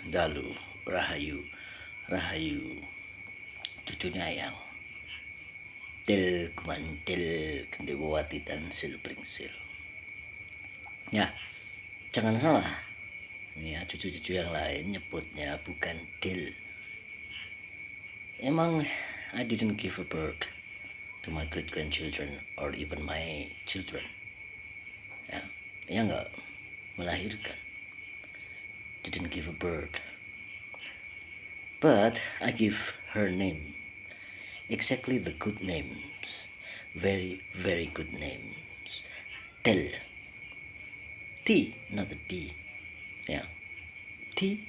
Dalu, Rahayu, Rahayu, cucunya Ayang. Til kumantil kendewati dan silpringsil. Ya, jangan salah. Ini ya, cucu-cucu yang lain nyebutnya bukan Dil. Emang I didn't give a birth to my great grandchildren or even my children. Ya nggak melahirkan. Didn't give a birth. But I give her name. Exactly the good names. Very, very good names. Tel. T, not the D. Yeah. T.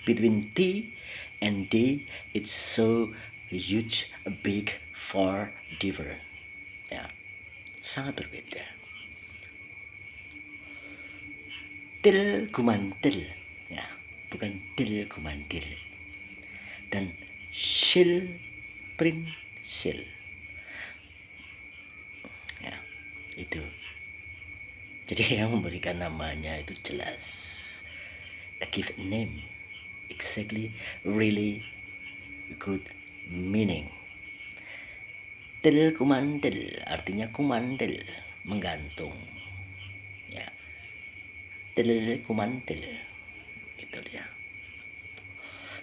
Between T and D, it's so huge, big, far different. Ya. Sangat berbeda. Til gumantil. Ya. Bukan til gumantil. Dan sil prinsil. Ya, itu. Jadi yang memberikan namanya itu jelas. I give a name. Exactly, really good meaning. Til kumandil artinya kumandil, menggantung. Ya. Til kumandil. Itu dia.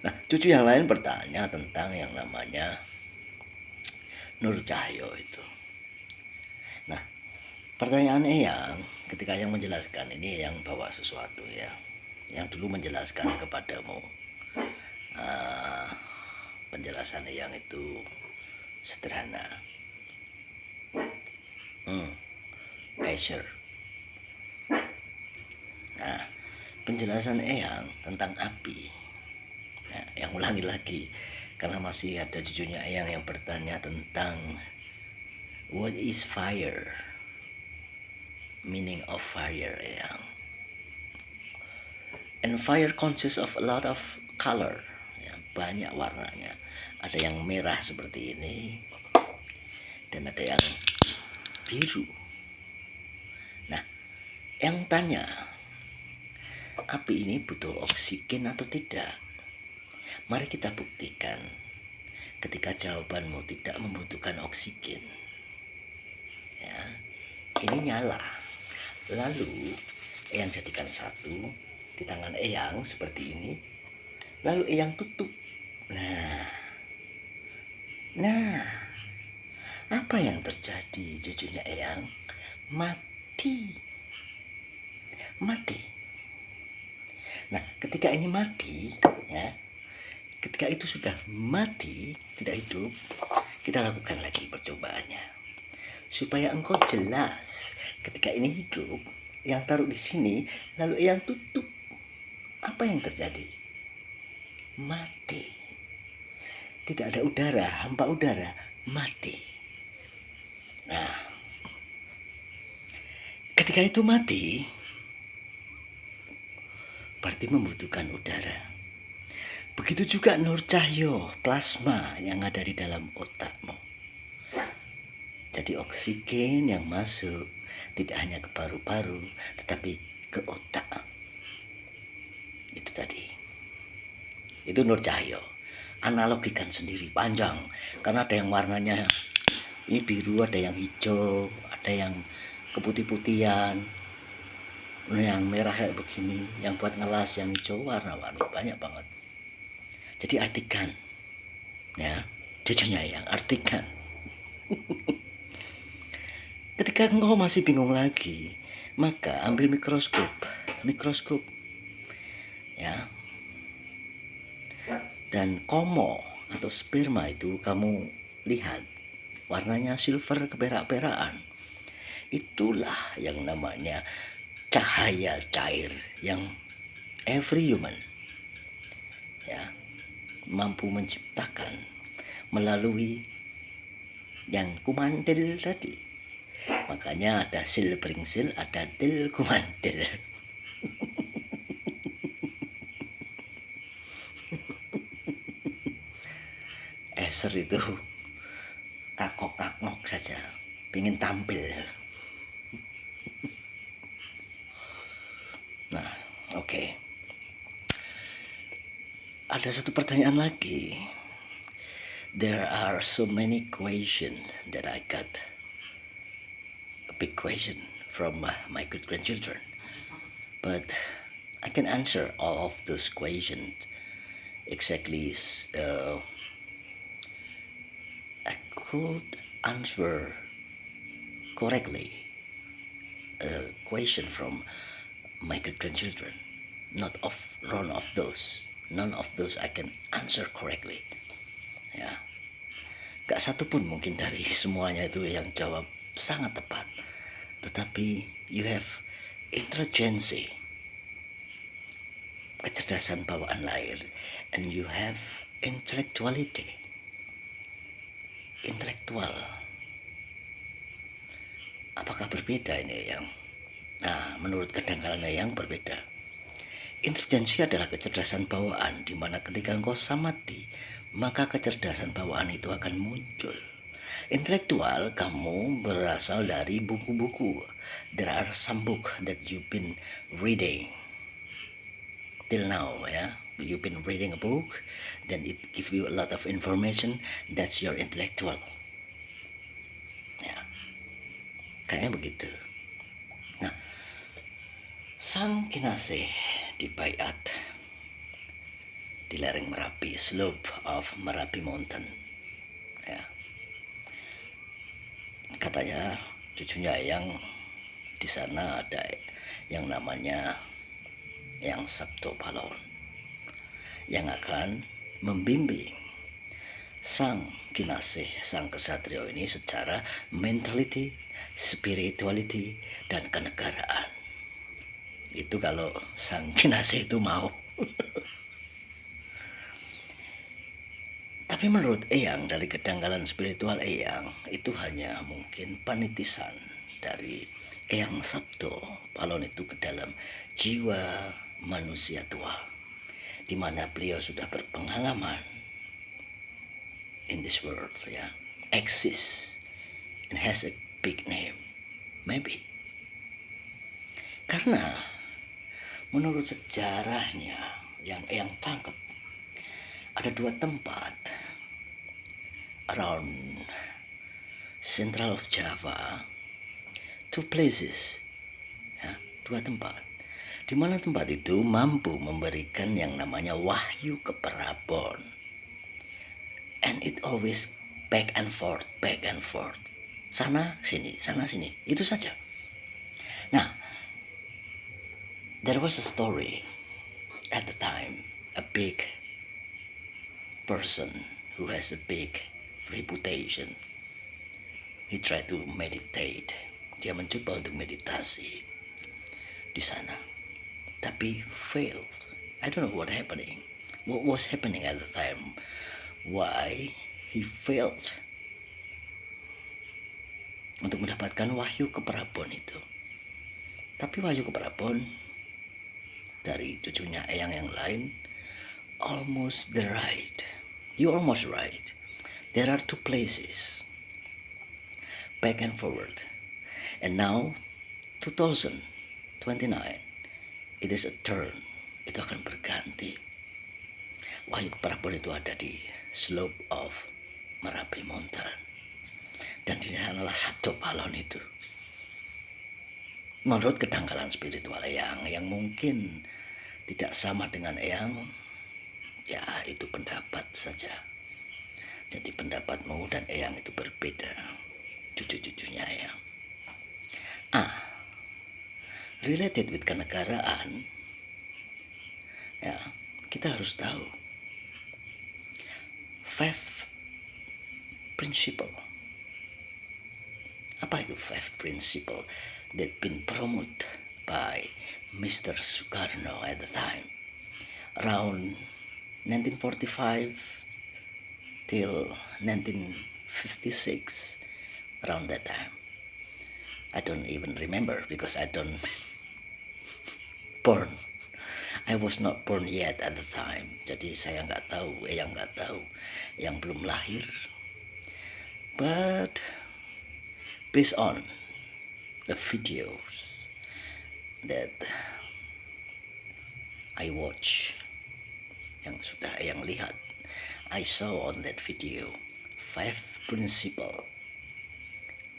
Nah, cucu yang lain bertanya tentang yang namanya Nur Cahyo itu. Nah, pertanyaannya yang ketika yang menjelaskan ini yang bawa sesuatu ya, yang dulu menjelaskan kepadamu penjelasannya yang itu sederhana. Azure. Nah, penjelasan Eyang tentang api. Nah, yang ulangi lagi karena masih ada cucunya Eyang yang bertanya tentang what is fire? Meaning of fire, Eyang. And fire consists of a lot of color. Ya, banyak warnanya. Ada yang merah seperti ini dan ada yang biru. Nah, yang tanya, api ini butuh oksigen atau tidak? Mari kita buktikan ketika jawabanmu tidak membutuhkan oksigen. Ya, ini nyala. Lalu Eyang jadikan satu di tangan Eyang seperti ini. Lalu Eyang tutup. Nah, apa yang terjadi cucunya Eyang? Mati. Nah, ketika ini mati, ya, ketika itu sudah mati, tidak hidup, kita lakukan lagi percobaannya. Supaya engkau jelas, ketika ini hidup, yang taruh di sini, lalu yang tutup, apa yang terjadi? Mati. Tidak ada udara, hampa udara, mati. Nah, ketika itu mati, berarti membutuhkan udara. Begitu juga Nur Cahyo, plasma yang ada di dalam otakmu. Jadi oksigen yang masuk tidak hanya ke paru-paru, tetapi ke otak. Itu tadi. Itu Nur Cahyo. Analogikan sendiri, panjang. Karena ada yang warnanya ini biru, ada yang hijau, ada yang keputih-putihan, yang merah kayak begini, yang buat ngelas, yang hijau, warna-warni, banyak banget. Jadi artikan, ya, cucunya yang artikan. Ketika engkau masih bingung lagi, maka ambil mikroskop, ya, dan komo atau sperma itu kamu lihat, warnanya silver keperak-perakan. Itulah yang namanya cahaya cair yang every human, ya, mampu menciptakan melalui yang kumandil tadi. Makanya ada sil pringsil, ada til kumandil. Eser itu kakok-kakok saja, ingin tampil. Nah, oke. Ada satu pertanyaan lagi. There are so many questions that I got. A big question from my good grandchildren. But I can answer all of those questions exactly. I could answer correctly a question from my good grandchildren. None of those. None of those I can answer correctly. Ya, gak satu pun mungkin dari semuanya itu yang jawab sangat tepat. Tetapi you have intelligence, kecerdasan bawaan lahir, and you have intellectuality, intelektual. Apakah berbeda ini yang? Nah, menurut kadangkala yang berbeda. Intelijensi adalah kecerdasan bawaan, di mana ketika engkau samati, maka kecerdasan bawaan itu akan muncul. Intelektual, kamu berasal dari buku-buku. There are some book that you've been reading till now, ya. You've been reading a book, then it give you a lot of information. That's your intellectual. Ya, kayaknya begitu. Nah, Sang Kinasih dibaiat di lereng Merapi, slope of Merapi Mountain. Ya. Katanya cucunya yang di sana ada yang namanya Yang Sabto Palon yang akan membimbing Sang Kinasih, Sang Kesatrio ini secara mentality, spirituality, dan kenegaraan. Itu kalau Sang Kinasih itu mau. Tapi menurut Eyang, dari kedangkalan spiritual Eyang, itu hanya mungkin panitisan dari Eyang Sabto Palon itu ke dalam jiwa manusia tua, di mana beliau sudah berpengalaman in this world, ya, exist and has a big name, maybe. Karena menurut sejarahnya yang Eyang tangkap, ada dua tempat around central of Java, two places, ya, dua tempat, di mana tempat itu mampu memberikan yang namanya wahyu ke Prabon, and it always back and forth, sana sini, itu saja. Nah, there was a story at the time, a big person who has a big reputation. He tried to meditate. Dia mencoba untuk meditasi di sana, tapi failed. I don't know what happening. What was happening at the time? Why he failed untuk mendapatkan wahyu ke Prabon itu? Tapi wahyu ke Prabon dari cucunya Eyang yang lain, almost the right. You almost right. There are two places, back and forward. And now 2029, it is a turn. Itu akan berganti. Wahyu ke Prabon itu ada di slope of Merapi Mountain, dan di sanalah Sabto Palon itu. Menurut kedangkalan spiritual Eyang yang mungkin tidak sama dengan Eyang, ya itu pendapat saja. Jadi pendapatmu dan Eyang itu berbeda, cucu-cucunya Eyang. Related with kenegaraan, ya, kita harus tahu 5 principle. Apa itu 5 principle that been promoted by Mr. Sukarno at the time, around 1945 till 1956, around that time. I don't even remember because I don't born. I was not born yet at the time. Jadi saya nggak tahu, Eyang nggak tahu, yang belum lahir. But based on the videos that I watch, yang lihat. I saw on that video 5 principle,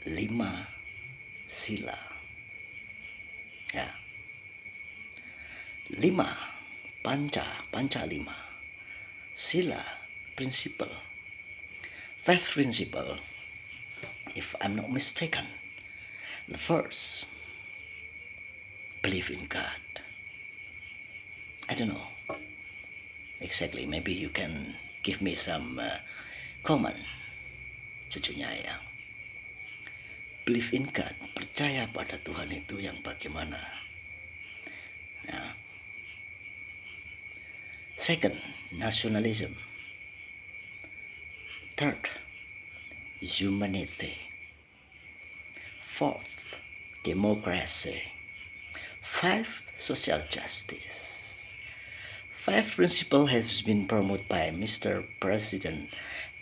5 sila. Ya. 5 panca 5 sila principle. 5 principle, if I'm not mistaken. The first, believe in God. I don't know exactly, maybe you can give me some comment, cucunya ya. Believe in God, percaya pada Tuhan itu yang bagaimana. Nah. Second, nationalism. Third, humanity. Fourth, democracy. 5, social justice. 5 principle has been promoted by Mr. President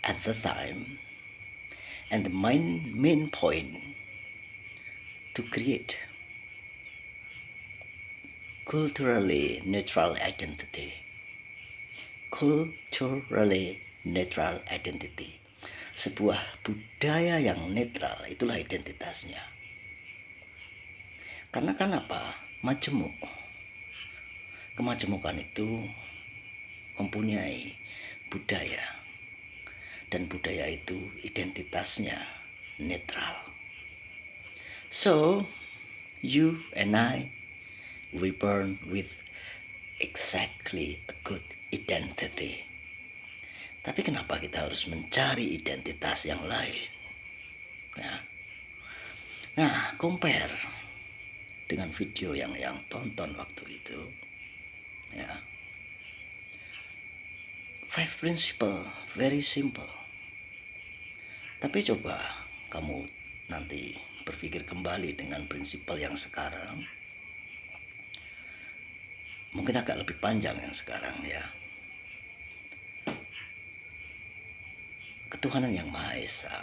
at the time, and the main point to create culturally neutral identity. Culturally neutral identity. Sebuah budaya yang netral, itulah identitasnya. Karena kan apa? Majemuk. Kemajemukan itu mempunyai budaya, dan budaya itu identitasnya netral. So, you and I, we born with exactly a good identity. Tapi kenapa kita harus mencari identitas yang lain? Nah, compare dengan video yang tonton waktu itu. Ya. 5 principle, very simple. Tapi coba kamu nanti berpikir kembali dengan prinsipal yang sekarang. Mungkin agak lebih panjang yang sekarang ya. Ketuhanan yang Maha Esa,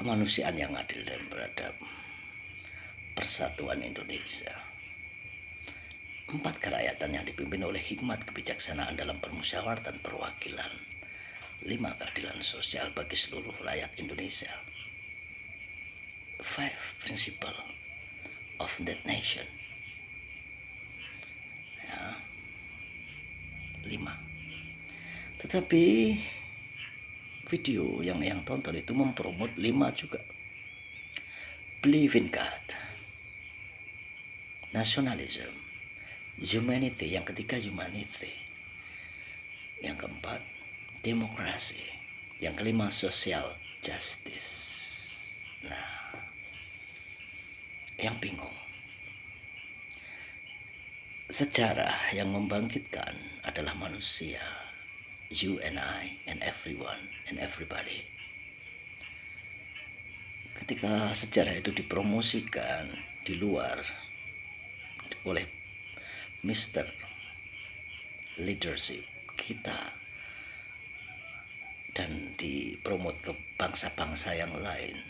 kemanusiaan yang adil dan beradab, persatuan Indonesia, 4 kerakyatan yang dipimpin oleh hikmat kebijaksanaan dalam permusyawaratan perwakilan, 5 keadilan sosial bagi seluruh rakyat Indonesia. 5 principle of that nation. Ya. 5. Tetapi video yang tonton itu mempromot 5 juga. Believe in God, nationalism, humanity, yang ketiga humanity, yang keempat demokrasi, yang kelima social justice. Nah, yang bingung, sejarah yang membangkitkan adalah manusia, you and I and everyone and everybody. Ketika sejarah itu dipromosikan di luar oleh Mr. Leadership kita dan dipromot ke bangsa-bangsa yang lain,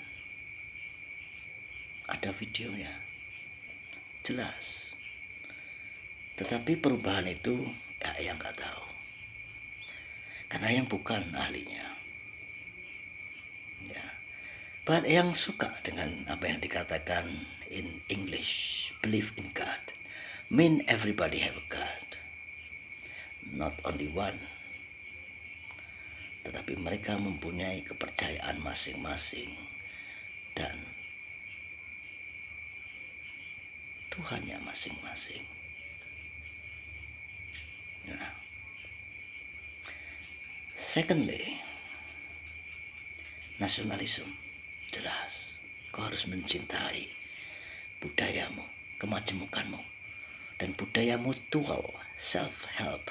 ada videonya jelas. Tetapi perubahan itu yang nggak tahu, karena yang bukan ahlinya. Ya. But yang suka dengan apa yang dikatakan in English, believe in God, mean everybody have a God, not only one. Tetapi mereka mempunyai kepercayaan masing-masing dan Tuhannya masing-masing. Nah. Secondly, nasionalisme. Jelas, kau harus mencintai budayamu, kemajemukanmu, dan budaya mutual, self-help,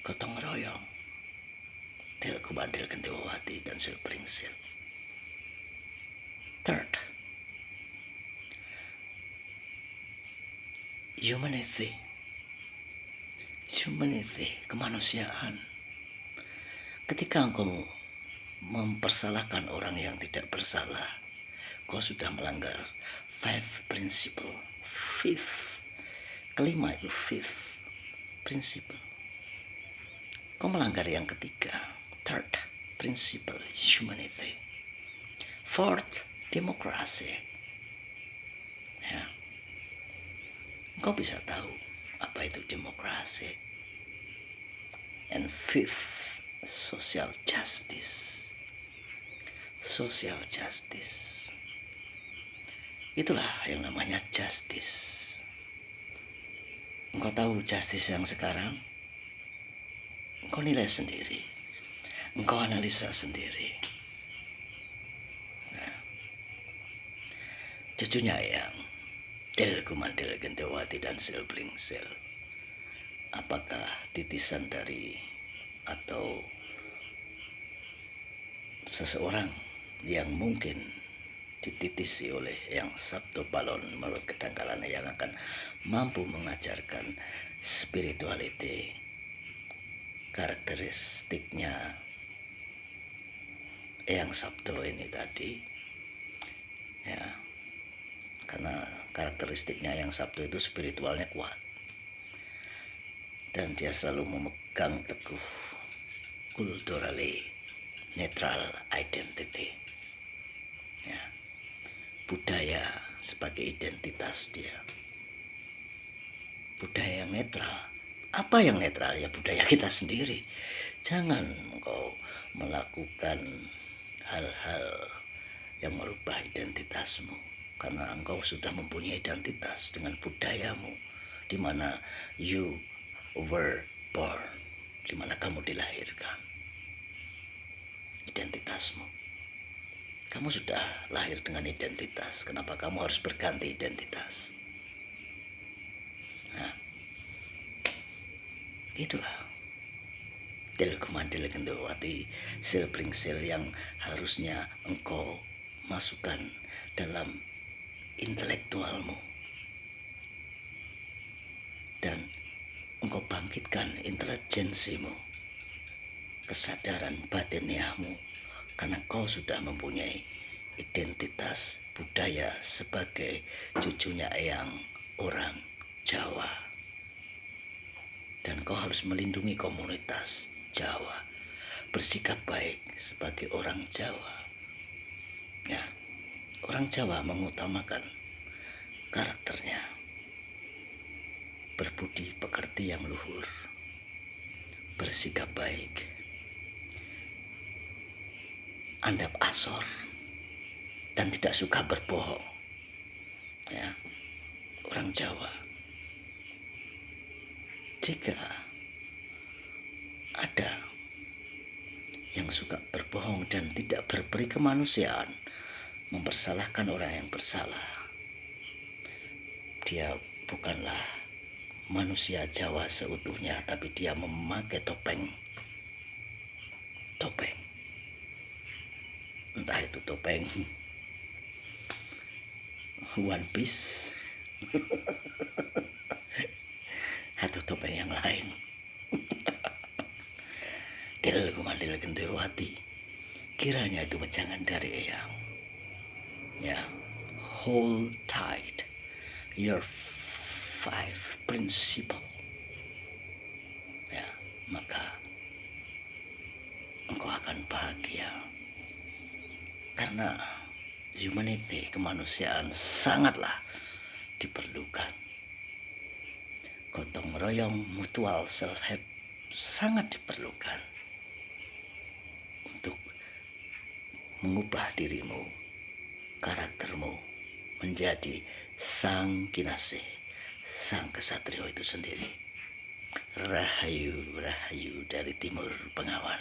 gotong royong, til kubandil kentiwawati, dan sil pringsil. Third, humanity, kemanusiaan. Ketika engkau mempersalahkan orang yang tidak bersalah, kau sudah melanggar 5 principle. 5th, kelima itu 5th principle. Kau melanggar yang ketiga, third principle humanity, fourth demokrasi. Ya, kau bisa tahu apa itu demokrasi. And fifth, social justice. Social justice. Itulah yang namanya justice. Engkau tahu justice yang sekarang? Engkau nilai sendiri. Engkau analisa sendiri. Nah, cucunya yang Del Kumandel Gentewati dan Sel Blingsel. Apakah titisan dari atau seseorang yang mungkin dititisi oleh yang Sabto Balon menurut kedangkalannya yang akan mampu mengajarkan spirituality, karakteristiknya yang Sabto ini tadi, ya, karena karakteristiknya yang Sabto itu spiritualnya kuat dan dia selalu memegang teguh culturally neutral identity, ya, budaya sebagai identitas dia. Budaya yang netral. Apa yang netral? Ya budaya kita sendiri. Jangan engkau melakukan hal-hal yang merubah identitasmu, karena engkau sudah mempunyai identitas dengan budayamu, di mana you were born, di mana kamu dilahirkan. Identitasmu. Kamu sudah lahir dengan identitas. Kenapa kamu harus berganti identitas? Nah, itulah Del Kumandel Gentewati Sel Blingsel yang harusnya engkau masukkan dalam intelektualmu dan engkau bangkitkan intelijensimu, kesadaran batiniahmu, karena kau sudah mempunyai identitas budaya sebagai cucunya Eyang orang Jawa, dan kau harus melindungi komunitas Jawa, bersikap baik sebagai orang Jawa. Ya, orang Jawa mengutamakan karakternya, berbudi pekerti yang luhur, bersikap baik, andap asor, dan tidak suka berbohong. Ya, orang Jawa. Jika ada yang suka berbohong dan tidak berperi kemanusiaan, mempersalahkan orang yang bersalah, dia bukanlah manusia Jawa seutuhnya, tapi dia memakai topeng. Entah itu topeng One Piece atau topeng yang lain. Del Kumandel Gentewati, kiranya itu wejangan dari Eyang. Ya, hold tight your five principle. Ya, maka engkau akan bahagia. Karena humanity, kemanusiaan sangatlah diperlukan. Gotong royong mutual self help sangat diperlukan untuk mengubah dirimu, karaktermu menjadi sang kinase, sang kesatrio itu sendiri. Rahayu, rahayu dari timur Bengawan.